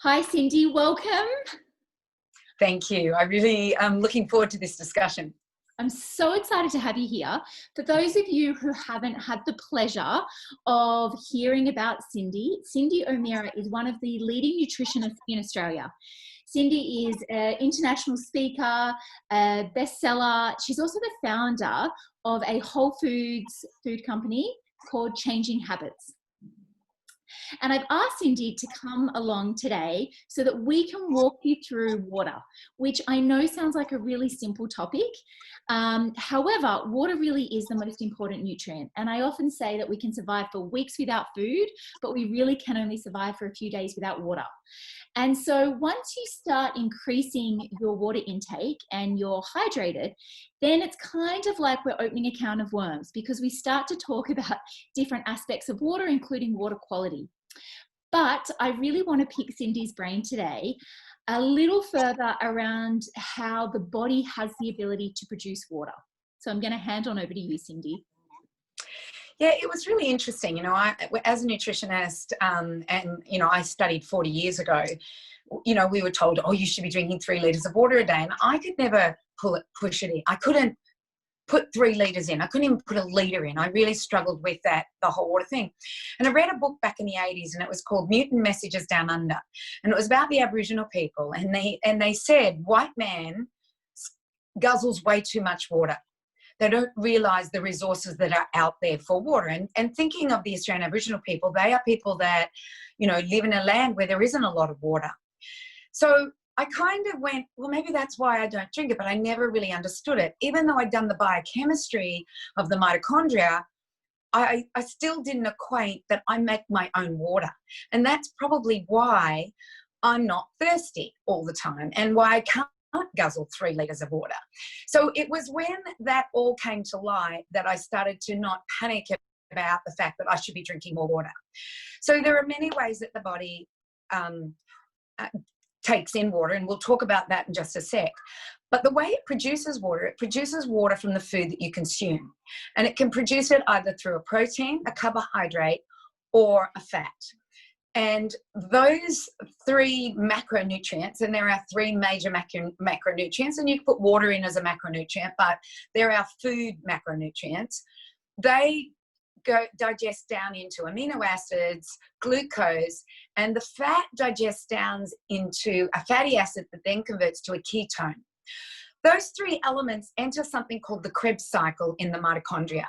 Hi, Cyndi. Welcome. Thank you. I really am looking forward to this discussion. I'm so excited to have you here. For those of you who haven't had the pleasure of hearing about Cyndi, Cyndi O'Meara is one of the leading nutritionists in Australia. Cyndi is an international speaker, a bestseller. She's also the founder of a Whole Foods food company called Changing Habits. And I've asked Cyndi to come along today so that we can walk you through water, which I know sounds like a really simple topic. However, water really is the most important nutrient. And I often say that we can survive for weeks without food, but we really can only survive for a few days without water. And so once you start increasing your water intake and you're hydrated, then it's kind of like we're opening a can of worms, because we start to talk about different aspects of water, including water quality. But I really want to pick Cyndi's brain today a little further around how the body has the ability to produce water. So I'm going to hand on over to you, Cyndi. Yeah, it was really interesting. I, as a nutritionist, and, I studied 40 years ago, we were told, oh, you should be drinking 3 litres of water a day. And I could never push it in. I couldn't put 3 litres in. I couldn't even put a litre in. I really struggled with the whole water thing. And I read a book back in the 80s, and it was called Mutant Messages Down Under. And it was about the Aboriginal people. And they said, white man guzzles way too much water. They don't realise the resources that are out there for water. And thinking of the Australian Aboriginal people, they are people that, live in a land where there isn't a lot of water. So I kind of went, well, maybe that's why I don't drink it, but I never really understood it. Even though I'd done the biochemistry of the mitochondria, I still didn't equate that I make my own water. And that's probably why I'm not thirsty all the time and why I can't guzzle 3 litres of water. So it was when that all came to light that I started to not panic about the fact that I should be drinking more water. So there are many ways that the body takes in water, and we'll talk about that in just a sec. But the way it produces water from the food that you consume. And it can produce it either through a protein, a carbohydrate, or a fat. And those 3 macronutrients, and there are 3 major macronutrients, and you can put water in as a macronutrient, but there are food macronutrients. They digest down into amino acids, glucose, and the fat digests down into a fatty acid that then converts to a ketone. Those 3 elements enter something called the Krebs cycle in the mitochondria.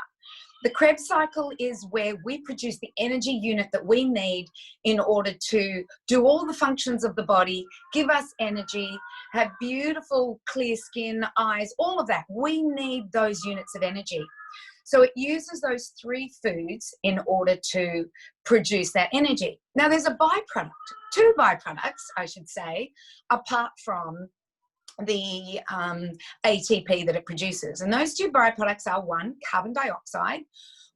The Krebs cycle is where we produce the energy unit that we need in order to do all the functions of the body, give us energy, have beautiful clear skin, eyes, all of that. We need those units of energy. So it uses those 3 foods in order to produce that energy. Now there's a byproduct, 2 byproducts, I should say, apart from the ATP that it produces. And those 2 byproducts are, 1, carbon dioxide,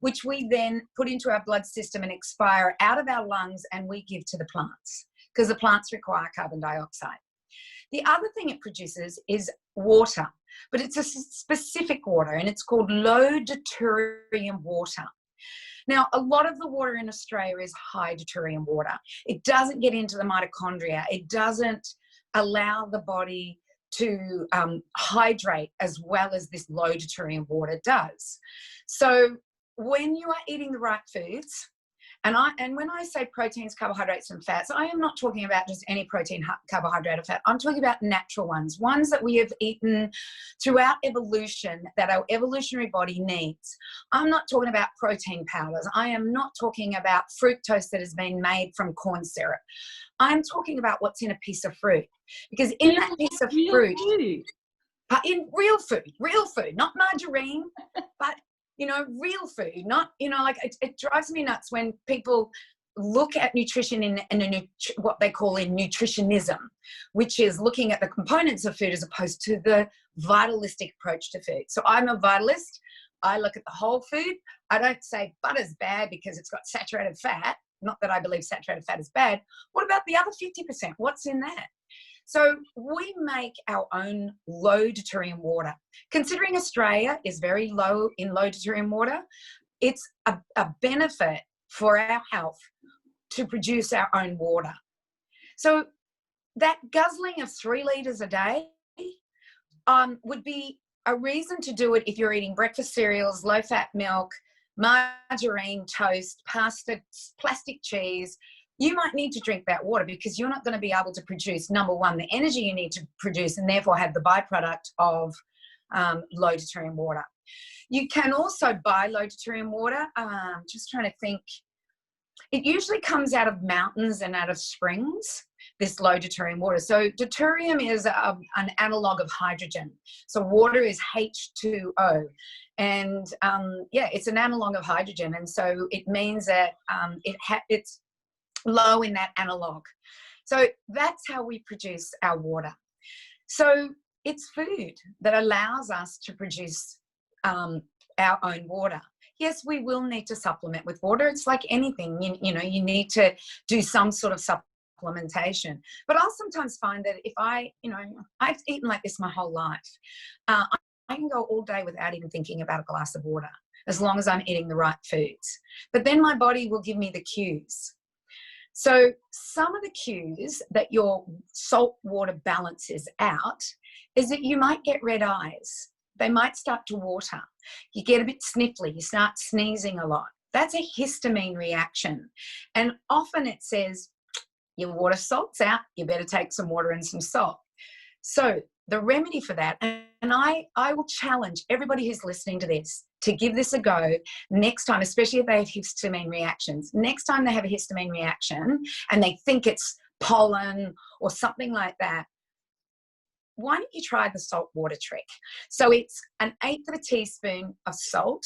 which we then put into our blood system and expire out of our lungs, and we give to the plants because the plants require carbon dioxide. The other thing it produces is water, but it's a specific water, and it's called low deuterium water. Now, a lot of the water in Australia is high deuterium water. It doesn't get into the mitochondria. It doesn't allow the body to hydrate as well as this low deuterium water does. So when you are eating the right foods, and when I say proteins, carbohydrates, and fats, I am not talking about just any protein, carbohydrate, or fat. I'm talking about natural ones that we have eaten throughout evolution that our evolutionary body needs. I'm not talking about protein powders. I am not talking about fructose that has been made from corn syrup. I'm talking about what's in a piece of fruit. Because in that piece of fruit, in real food, not margarine, but real food, not, it drives me nuts when people look at nutrition in what they call in nutritionism, which is looking at the components of food as opposed to the vitalistic approach to food. So I'm a vitalist. I look at the whole food. I don't say butter's bad because it's got saturated fat. Not that I believe saturated fat is bad. What about the other 50%? What's in that? So we make our own low deuterium water. Considering Australia is very low in low deuterium water, it's a benefit for our health to produce our own water. So that guzzling of 3 litres a day would be a reason to do it if you're eating breakfast cereals, low-fat milk, margarine, toast, pasta, plastic cheese. You might need to drink that water because you're not going to be able to produce, number one, the energy you need to produce and therefore have the byproduct of low deuterium water. You can also buy low deuterium water. Just trying to think. It usually comes out of mountains and out of springs, this low deuterium water. So deuterium is an analog of hydrogen. So water is H2O. And yeah, it's an analog of hydrogen. And so it means that it's low in that analog. So that's how we produce our water. So it's food that allows us to produce our own water. Yes, we will need to supplement with water. It's like anything, you know, you need to do some sort of supplementation. But I'll sometimes find that if I've eaten like this my whole life. I can go all day without even thinking about a glass of water, as long as I'm eating the right foods. But then my body will give me the cues. So some of the cues that your salt water balances out is that you might get red eyes. They might start to water. You get a bit sniffly. You start sneezing a lot. That's a histamine reaction. And often it says, your water salt's out. You better take some water and some salt. So the remedy for that, and I will challenge everybody who's listening to this to give this a go next time, especially if they have histamine reactions. Next time they have a histamine reaction and they think it's pollen or something like that, why don't you try the salt water trick? So it's 1/8 of a teaspoon of salt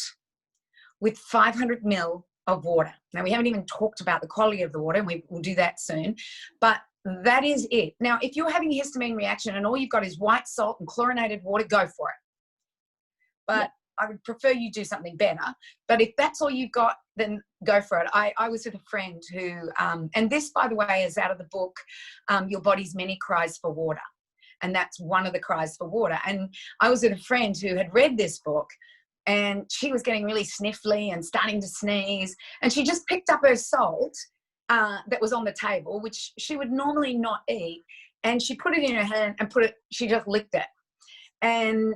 with 500 ml of water. Now, we haven't even talked about the quality of the water, and we will do that soon, but that is it. Now, if you're having a histamine reaction and all you've got is white salt and chlorinated water, go for it. But I would prefer you do something better. But if that's all you've got, then go for it. I was with a friend who, and this, by the way, is out of the book, Your Body's Many Cries for Water. And that's one of the cries for water. And I was with a friend who had read this book, and she was getting really sniffly and starting to sneeze. And she just picked up her salt that was on the table, which she would normally not eat. And she put it in her hand and she just licked it. And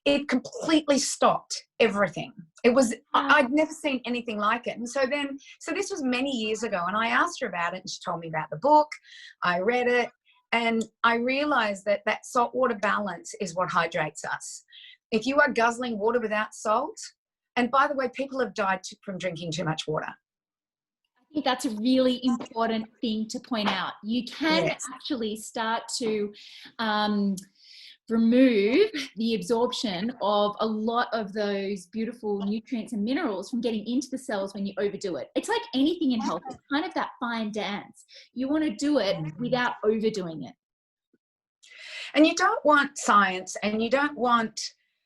it completely stopped everything. It was, I'd never seen anything like it. And so this was many years ago. And I asked her about it, and she told me about the book. I read it. And I realized that saltwater balance is what hydrates us. If you are guzzling water without salt, and by the way, people have died from drinking too much water. I think that's a really important thing to point out. You can actually start to remove the absorption of a lot of those beautiful nutrients and minerals from getting into the cells when you overdo it. It's like anything in health. It's kind of that fine dance. You want to do it without overdoing it. And you don't want science, and you don't want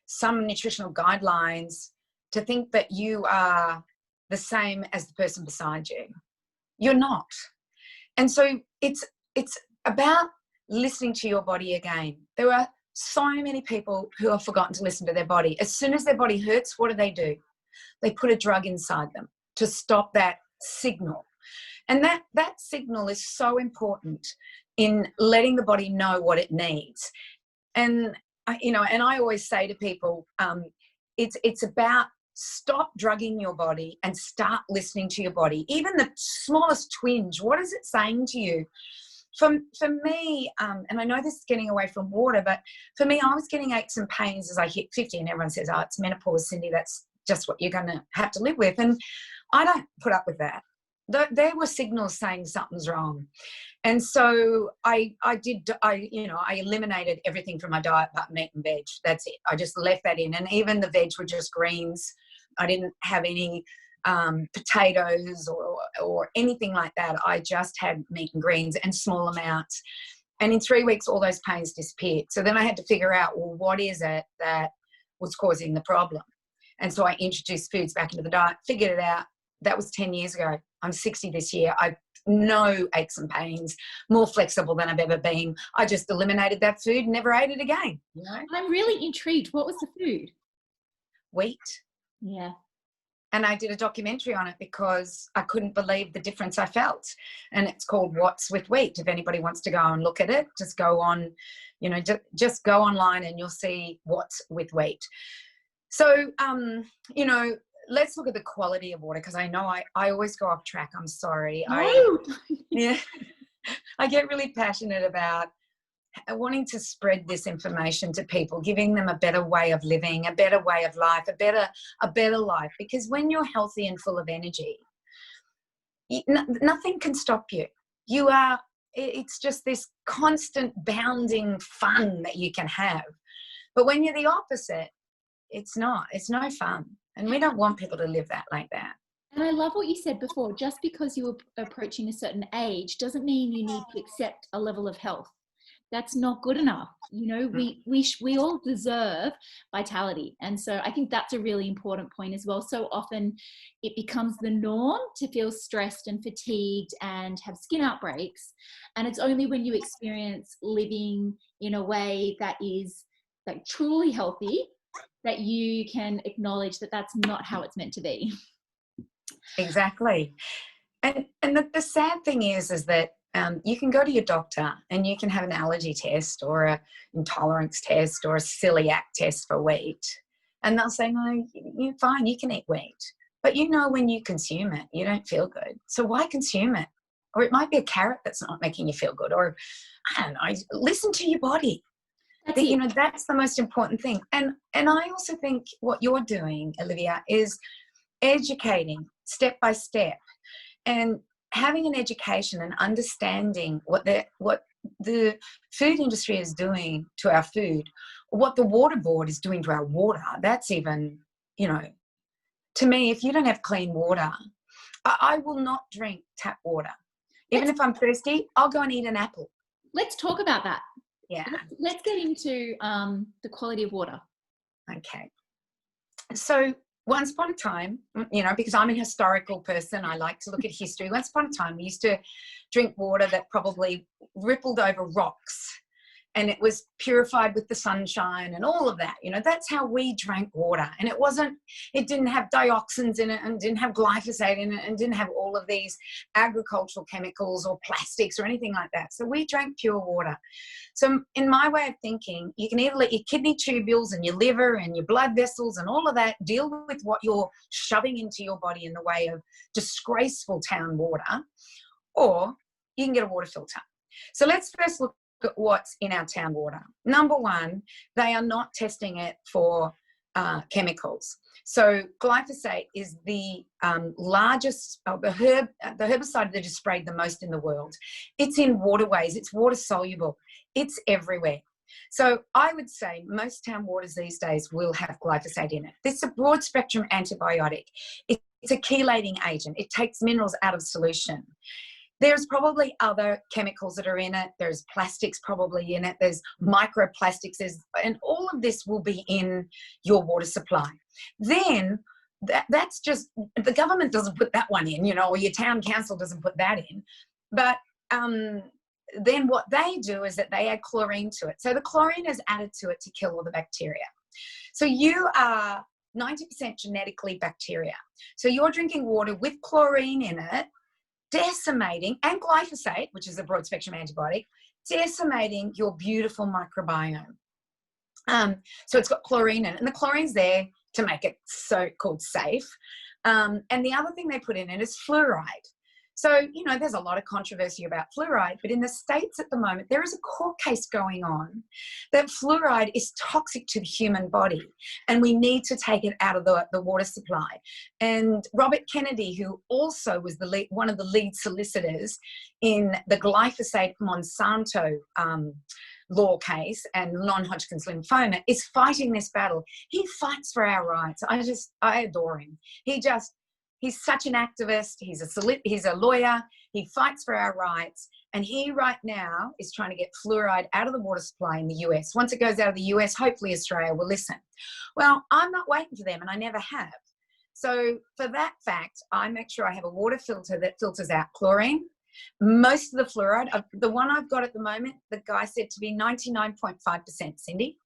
some nutritional guidelines to think that you are the same as the person beside you. You're not. And so it's about listening to your body again. There are so many people who have forgotten to listen to their body. As soon as their body hurts, what do? They put a drug inside them to stop that signal. And that signal is so important in letting the body know what it needs. And I always say to people, it's about stop drugging your body and start listening to your body. Even the smallest twinge, what is it saying to you? For me, and I know this is getting away from water, but for me, I was getting aches and pains as I hit 50, and everyone says, oh, it's menopause, Cyndi, that's just what you're going to have to live with. And I don't put up with that. There were signals saying something's wrong. And so I eliminated everything from my diet but meat and veg. That's it. I just left that in. And even the veg were just greens. I didn't have any potatoes or anything like that. I just had meat and greens and small amounts. And in 3 weeks, all those pains disappeared. So then I had to figure out, well, what is it that was causing the problem? And so I introduced foods back into the diet, figured it out. That was 10 years ago. I'm 60 this year. I've no aches and pains, more flexible than I've ever been. I just eliminated that food, never ate it again. You know? I'm really intrigued. What was the food? Wheat. Yeah. And I did a documentary on it because I couldn't believe the difference I felt. And it's called What's with Wheat. If anybody wants to go and look at it, just go on, you know, just go online and you'll see What's with Wheat. So, you know, let's look at the quality of water, because I know I always go off track. I'm sorry. No. Yeah, I get really passionate about wanting to spread this information to people, giving them a better way of living, a better way of life, a better life. Because when you're healthy and full of energy, nothing can stop you. It's just this constant bounding fun that you can have. But when you're the opposite, it's no fun. And we don't want people to live like that. And I love what you said before. Just because you're approaching a certain age doesn't mean you need to accept a level of health. That's not good enough. You know, we all deserve vitality. And so I think that's a really important point as well. So often it becomes the norm to feel stressed and fatigued and have skin outbreaks. And it's only when you experience living in a way that is like truly healthy that you can acknowledge that that's not how it's meant to be. Exactly. And the sad thing is that you can go to your doctor and you can have an allergy test or an intolerance test or a celiac test for wheat. And they'll say, no, you're fine, you can eat wheat. But you know, when you consume it, you don't feel good. So why consume it? Or it might be a carrot that's not making you feel good. Or, I don't know, listen to your body. You know, that's the most important thing. And I also think what you're doing, Olivia, is educating step by step and having an education and understanding what the food industry is doing to our food, what the water board is doing to our water. That's even, you know, to me, if you don't have clean water, I will not drink tap water. Even if I'm thirsty, I'll go and eat an apple. Let's talk about that. Yeah. Let's get into the quality of water. Okay. So once upon a time, you know, because I'm a historical person, I like to look at history. Once upon a time, we used to drink water that probably rippled over rocks, and it was purified with the sunshine and all of that. You know, that's how we drank water. And it didn't have dioxins in it, and didn't have glyphosate in it, and didn't have all of these agricultural chemicals or plastics or anything like that. So we drank pure water. So in my way of thinking, you can either let your kidney tubules and your liver and your blood vessels and all of that deal with what you're shoving into your body in the way of disgraceful town water, or you can get a water filter. So let's first look at what's in our town water. Number one, they are not testing it for chemicals. So glyphosate is the largest, the herbicide that is sprayed the most in the world. It's in waterways, it's water soluble, it's everywhere. So I would say most town waters these days will have glyphosate in it. This is a broad spectrum antibiotic. It's a chelating agent. It takes minerals out of solution. There's probably other chemicals that are in it. There's plastics probably in it. There's microplastics. And all of this will be in your water supply. Then that's just, the government doesn't put that one in, you know, or your town council doesn't put that in. But then what they do is that they add chlorine to it. So the chlorine is added to it to kill all the bacteria. So you are 90% genetically bacteria. So you're drinking water with chlorine in it, decimating, and glyphosate, which is a broad spectrum antibiotic, decimating your beautiful microbiome. So it's got chlorine in it, and the chlorine's there to make it so-called safe. And the other thing they put in it is fluoride. So, you know, there's a lot of controversy about fluoride, but in the States at the moment, there is a court case going on that fluoride is toxic to the human body, and we need to take it out of the water supply. And Robert Kennedy, who also was one of the lead solicitors in the glyphosate Monsanto law case and non-Hodgkin's lymphoma, is fighting this battle. He fights for our rights. I adore him. He's such an activist. He's a lawyer. He fights for our rights. And he right now is trying to get fluoride out of the water supply in the US. Once it goes out of the US, hopefully Australia will listen. Well, I'm not waiting for them, and I never have. So for that fact, I make sure I have a water filter that filters out chlorine. Most of the fluoride, the one I've got at the moment, the guy said to be 99.5%, Cyndi.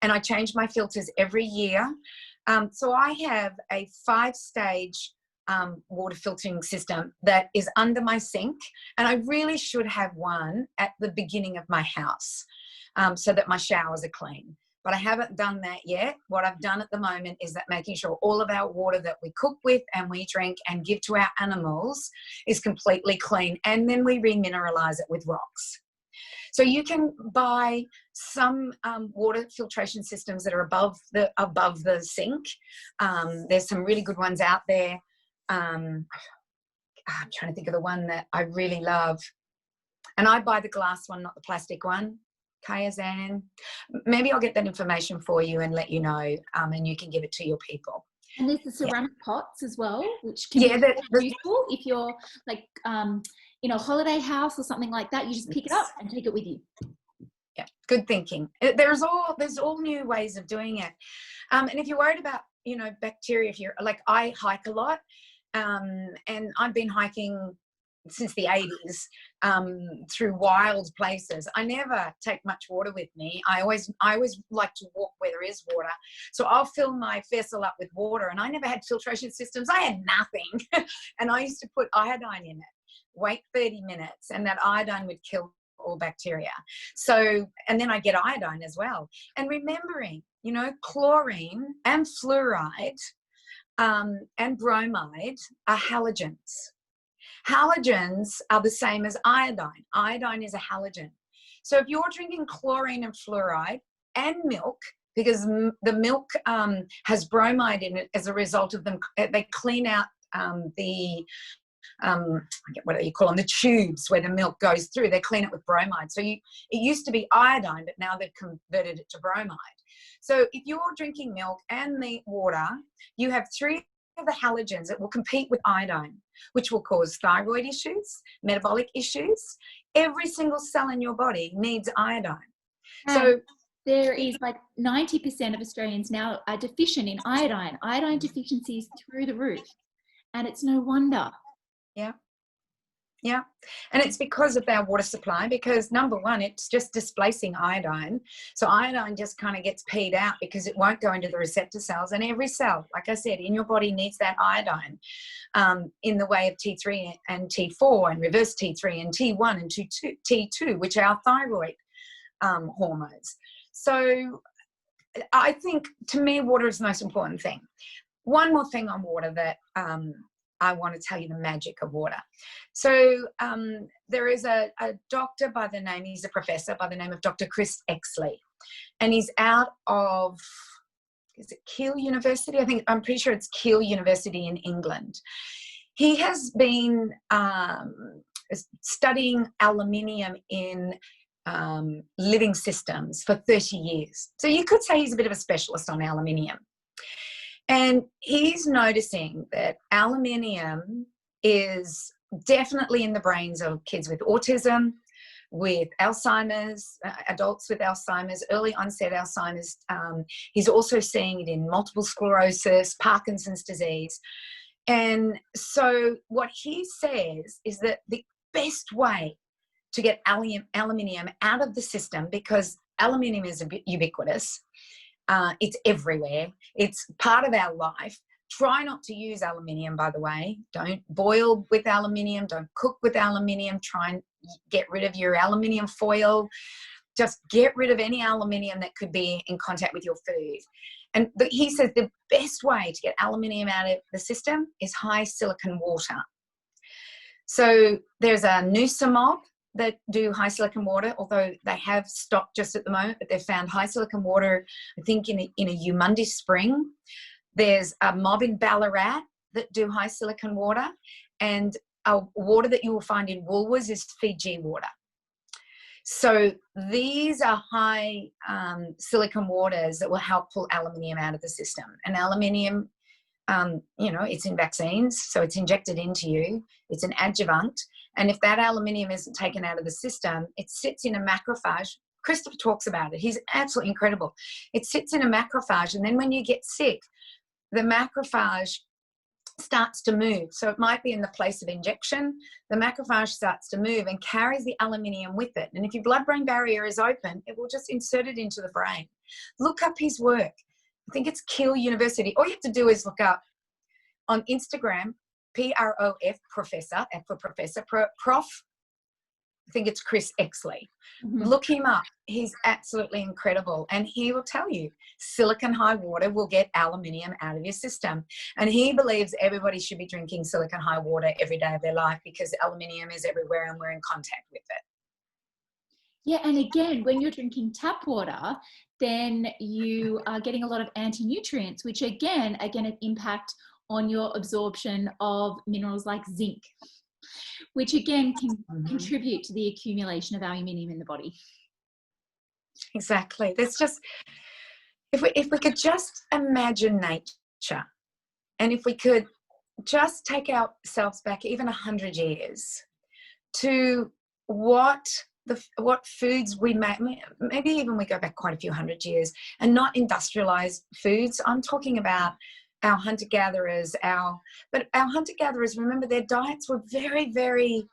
And I change my filters every year. So I have a 5-stage water filtering system that is under my sink, and I really should have one at the beginning of my house so that my showers are clean. But I haven't done that yet. What I've done at the moment is that making sure all of our water that we cook with and we drink and give to our animals is completely clean, and then we remineralize it with rocks. So you can buy some water filtration systems that are above the sink. There's some really good ones out there. I'm trying to think of the one that I really love. And I buy the glass one, not the plastic one. Kayazan. Maybe I'll get that information for you and let you know, and you can give it to your people. And there's the ceramic pots as well, which can be useful if you're like in a holiday house or something like that. You just pick it up and take it with you. Yeah, good thinking. There's all new ways of doing it. And if you're worried about, bacteria, if you're like, I hike a lot, and I've been hiking since the 80s through wild places. I never take much water with me. I always like to walk where there is water. So I'll fill my vessel up with water, and I never had filtration systems. I had nothing. And I used to put iodine in it, wait 30 minutes, and that iodine would kill all bacteria. So, and then I get iodine as well. And remembering, chlorine and fluoride and bromide are halogens. Halogens are the same as iodine. Iodine is a halogen. So if you're drinking chlorine and fluoride and milk, because the milk has bromide in it as a result of them, they clean out what do you call them? The tubes where the milk goes through. They clean it with bromide. So it used to be iodine, but now they've converted it to bromide. So if you're drinking milk and the water, you have 3 of the halogens that will compete with iodine, which will cause thyroid issues, metabolic issues. Every single cell in your body needs iodine. So there is like 90% of Australians now are deficient in iodine. Iodine deficiency is through the roof, and it's no wonder. Yeah. And it's because of our water supply, because number one, it's just displacing iodine. So iodine just kind of gets peed out because it won't go into the receptor cells. And every cell, like I said, in your body needs that iodine in the way of T3 and T4 and reverse T3 and T1 and T2, which are our thyroid hormones. So I think, to me, water is the most important thing. One more thing on water that I want to tell you the magic of water. So there is a doctor by the name, he's a professor by the name of Dr. Chris Exley, and he's out of, is it Keele University? I'm pretty sure it's Keele University in England. He has been studying aluminium in living systems for 30 years. So you could say he's a bit of a specialist on aluminium. And he's noticing that aluminium is definitely in the brains of kids with autism, with Alzheimer's, adults with Alzheimer's, early onset Alzheimer's. He's also seeing it in multiple sclerosis, Parkinson's disease. And so what he says is that the best way to get aluminium out of the system, because aluminium is ubiquitous, it's everywhere. It's part of our life. Try not to use aluminium, by the way. Don't boil with aluminium. Don't cook with aluminium. Try and get rid of your aluminium foil. Just get rid of any aluminium that could be in contact with your food. And he says the best way to get aluminium out of the system is high silicon water. So there's a Nusamog that do high silicon water, although they have stopped just at the moment, but they've found high silicon water, I think, in a Umundii spring. There's a mob in Ballarat that do high silicon water, and a water that you will find in Woolworths is Fiji water. So these are high silicon waters that will help pull aluminium out of the system. And aluminium, it's in vaccines, so it's injected into you. It's an adjuvant. And if that aluminium isn't taken out of the system, it sits in a macrophage. Christopher talks about it. He's absolutely incredible. It sits in a macrophage, and then when you get sick, the macrophage starts to move. So it might be in the place of injection. The macrophage starts to move and carries the aluminium with it. And if your blood-brain barrier is open, it will just insert it into the brain. Look up his work. I think it's Kiel University. All you have to do is look up on Instagram, PROF, professor, F for professor, prof. I think it's Chris Exley. Look him up. He's absolutely incredible. And he will tell you silicon high water will get aluminium out of your system. And he believes everybody should be drinking silicon high water every day of their life because aluminium is everywhere and we're in contact with it. Yeah, and again, when you're drinking tap water, then you are getting a lot of anti-nutrients, which again are going to impact on your absorption of minerals like zinc, which again can contribute to the accumulation of aluminium in the body. Exactly. There's just, if we could just imagine nature, and if we could just take ourselves back even 100 years to what foods we make, maybe even we go back quite a few hundred years, and not industrialized foods. I'm talking about our hunter-gatherers, but our hunter-gatherers, remember, their diets were very, very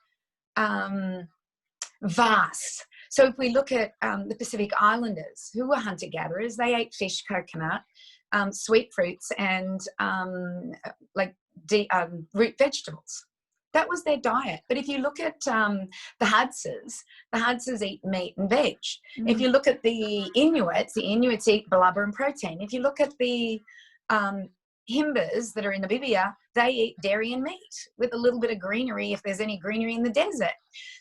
vast. So if we look at the Pacific Islanders, who were hunter-gatherers, they ate fish, coconut, sweet fruits, and root vegetables. That was their diet. But if you look at the Hudsers eat meat and veg. If you look at the Inuits eat blubber and protein. If you look at the Himbers that are in Namibia, they eat dairy and meat with a little bit of greenery if there's any greenery in the desert.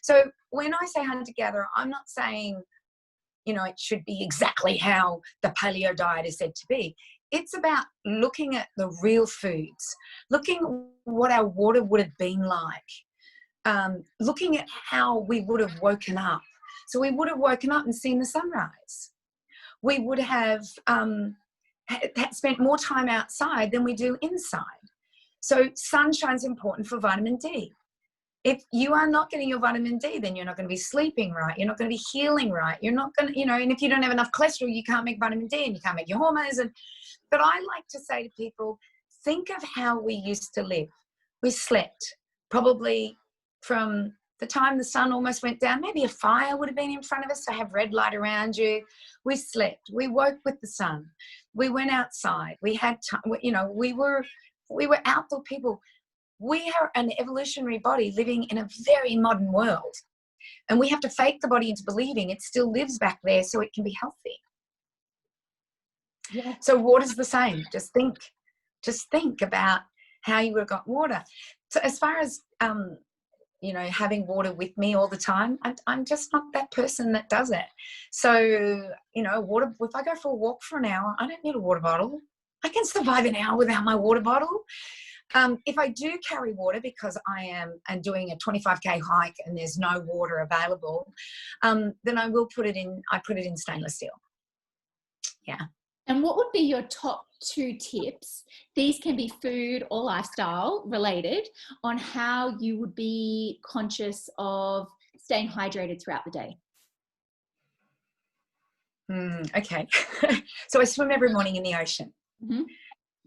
So when I say hunter-gatherer, I'm not saying, it should be exactly how the paleo diet is said to be. It's about looking at the real foods, looking at what our water would have been like, looking at how we would have woken up. So we would have woken up and seen the sunrise. We would have spent more time outside than we do inside. So sunshine's important for vitamin D. If you are not getting your vitamin D, then you're not going to be sleeping right. You're not going to be healing right. You're not going to, and if you don't have enough cholesterol, you can't make vitamin D and you can't make your hormones. But I like to say to people, think of how we used to live. We slept probably from the time the sun almost went down. Maybe a fire would have been in front of us to have red light around you. We slept. We woke with the sun. We went outside. We had time. We were outdoor people. We are an evolutionary body living in a very modern world. And we have to fake the body into believing it still lives back there so it can be healthy. Yeah. So water's the same. Just think about how you would have got water. So as far as, having water with me all the time, I'm just not that person that does it. So, water, if I go for a walk for an hour, I don't need a water bottle. I can survive an hour without my water bottle. If I do carry water because I am doing a 25K hike and there's no water available, then I put it in stainless steel. Yeah. And what would be your top 2 tips? These can be food or lifestyle related, on how you would be conscious of staying hydrated throughout the day. Okay. So I swim every morning in the ocean. Mm-hmm.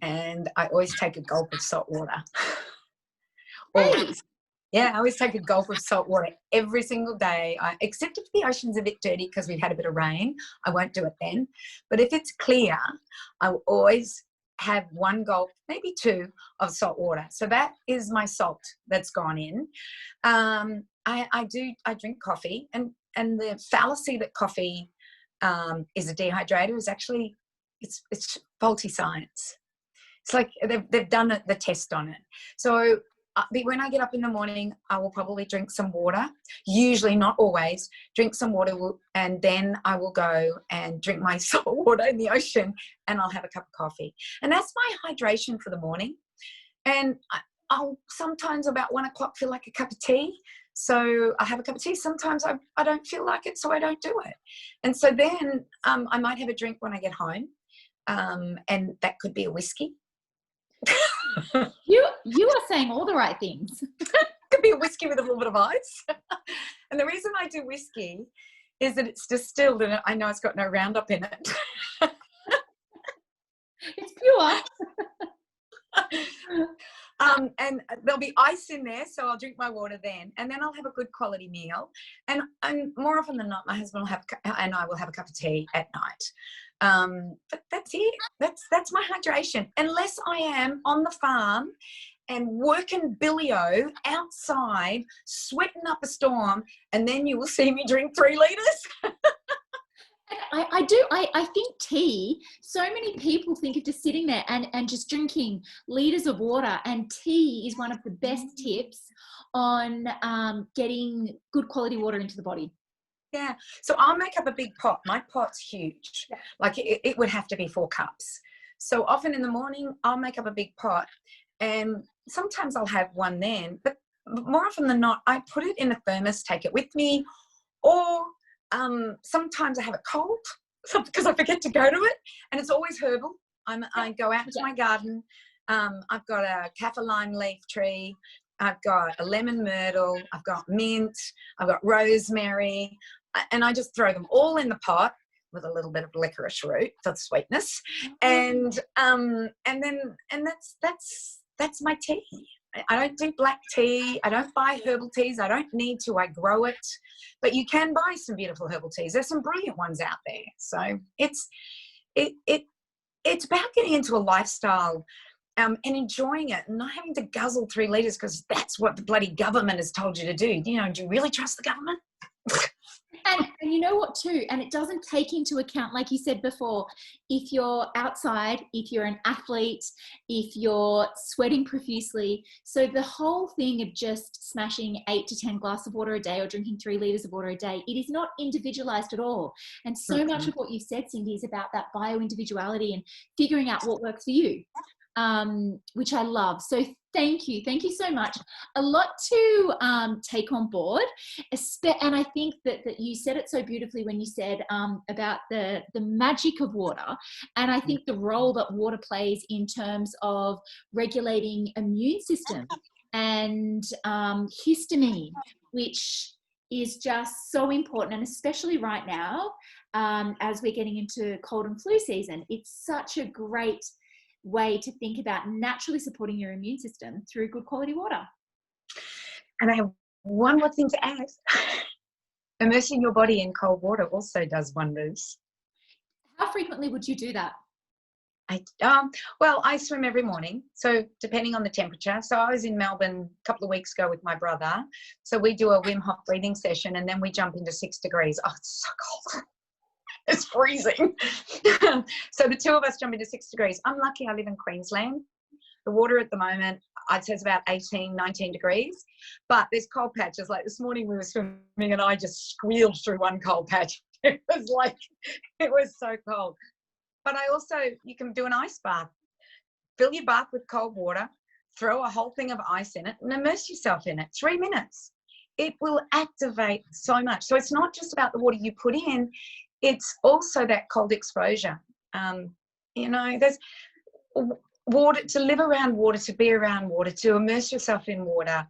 And I always take a gulp of salt water. Hey. Yeah, I always take a gulp of salt water every single day, except if the ocean's a bit dirty because we've had a bit of rain. I won't do it then. But if it's clear, I will always have 1 gulp, maybe 2, of salt water. So that is my salt that's gone in. I drink coffee, and the fallacy that coffee is a dehydrator is actually, it's faulty science. It's like they've done the test on it. So when I get up in the morning, I will probably drink some water, usually, not always, drink some water, and then I will go and drink my salt water in the ocean, and I'll have a cup of coffee. And that's my hydration for the morning. And I'll sometimes about 1 o'clock feel like a cup of tea. So I have a cup of tea. Sometimes I don't feel like it, so I don't do it. And so then I might have a drink when I get home, and that could be a whiskey. You are saying all the right things. Could be a whiskey with a little bit of ice. And the reason I do whiskey is that it's distilled and I know it's got no Roundup in it. It's pure. And there'll be ice in there, so I'll drink my water then, and then I'll have a good quality meal. And more often than not, my husband will and I will have a cup of tea at night. But that's it. That's my hydration. Unless I am on the farm and working Billy-O outside, sweating up a storm, and then you will see me drink 3 litres. I think tea, so many people think of just sitting there and just drinking litres of water, and tea is one of the best tips on getting good quality water into the body. Yeah. So I'll make up a big pot. My pot's huge. Yeah. Like it would have to be 4 cups. So often in the morning, I'll make up a big pot, and sometimes I'll have one then, but more often than not, I put it in a thermos, take it with me, or sometimes I have it cold because I forget to go to it, and it's always herbal. I go out into my garden. I've got a kaffir lime leaf tree. I've got a lemon myrtle. I've got mint. I've got rosemary, and I just throw them all in the pot with a little bit of licorice root for the sweetness, and that's my tea. I don't do black tea. I don't buy herbal teas. I don't need to. I grow it. But you can buy some beautiful herbal teas. There's some brilliant ones out there. So it's about getting into a lifestyle and enjoying it, and not having to guzzle 3 litres because that's what the bloody government has told you to do. You know, do you really trust the government? And you know what too, and it doesn't take into account, like you said before, if you're outside, if you're an athlete, if you're sweating profusely. So the whole thing of just smashing 8 to 10 glasses of water a day or drinking 3 litres of water a day, it is not individualized at all. And so much of what you've said, Cyndi, is about that bio-individuality and figuring out what works for you, which I love. So thank you so much. A lot to take on board, and I think that you said it so beautifully when you said about the magic of water, and I think the role that water plays in terms of regulating immune system and histamine, which is just so important, and especially right now as we're getting into cold and flu season, it's such a great way to think about naturally supporting your immune system through good quality water. And I have one more thing to add. Immersing your body in cold water also does wonders. How frequently would you do that? Well, I swim every morning, so depending on the temperature. So I was in Melbourne a couple of weeks ago with my brother. So we do a Wim Hof breathing session, and then we jump into 6 degrees. Oh, it's so cold. It's freezing. So the 2 of us jump into 6 degrees. I'm lucky I live in Queensland. The water at the moment, I'd say it's about 18, 19 degrees. But there's cold patches. Like this morning we were swimming and I just squealed through one cold patch. It was so cold. But you can do an ice bath. Fill your bath with cold water, throw a whole thing of ice in it, and immerse yourself in it. 3 minutes. It will activate so much. So it's not just about the water you put in, it's also that cold exposure. There's water, to live around water, to be around water, to immerse yourself in water,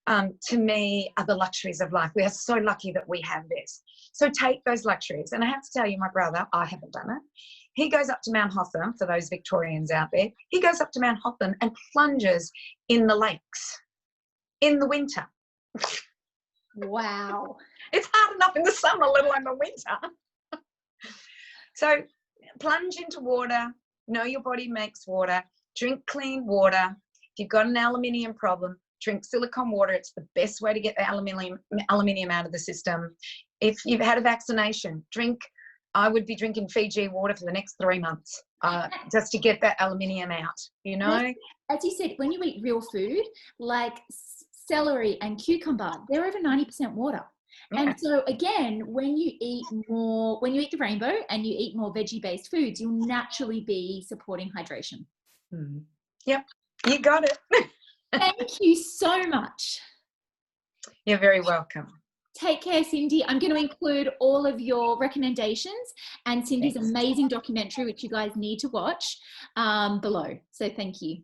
to me, are the luxuries of life. We are so lucky that we have this. So take those luxuries. And I have to tell you, my brother, I haven't done it. He goes up to Mount Hotham, for those Victorians out there, he goes up to Mount Hotham and plunges in the lakes in the winter. Wow. It's hard enough in the summer, let alone the winter. So plunge into water, know your body makes water, drink clean water. If you've got an aluminium problem, drink silicone water. It's the best way to get the aluminium out of the system. If you've had a vaccination, I would be drinking Fiji water for the next 3 months just to get that aluminium out, you know? As you said, when you eat real food, like celery and cucumber, they're over 90% water. Yeah. And so again, when you eat the rainbow and you eat more veggie-based foods, you'll naturally be supporting hydration. Yep, you got it. Thank you so much. You're very welcome. Take care, Cyndi. I'm going to include all of your recommendations and Cyndi's amazing documentary, which you guys need to watch, below. So thank you.